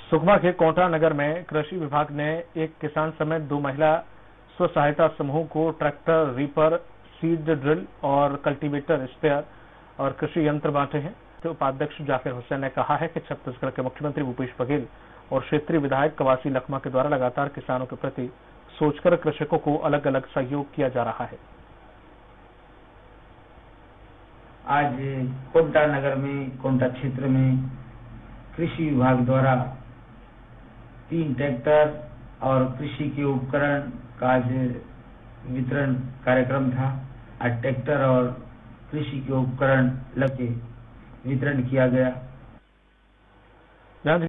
सुकमा के कोंटा नगर में कृषि विभाग ने एक किसान समेत 2 महिला स्व सहायता समूह को ट्रैक्टर, रीपर, सीड ड्रिल और कल्टीवेटर, स्पेयर और कृषि यंत्र बांटे हैं। तो उपाध्यक्ष जाकिर हुसैन ने कहा है कि छत्तीसगढ़ के मुख्यमंत्री भूपेश बघेल और क्षेत्रीय विधायक कवासी लखमा के द्वारा लगातार किसानों के प्रति सोचकर कृषकों को अलग अलग सहयोग किया जा रहा है। आज कोंटा नगर में, कोंटा क्षेत्र में कृषि विभाग द्वारा 3 ट्रैक्टर और कृषि के उपकरण का आज वितरण कार्यक्रम था। आज ट्रैक्टर और कृषि के उपकरण लगे वितरण किया गया।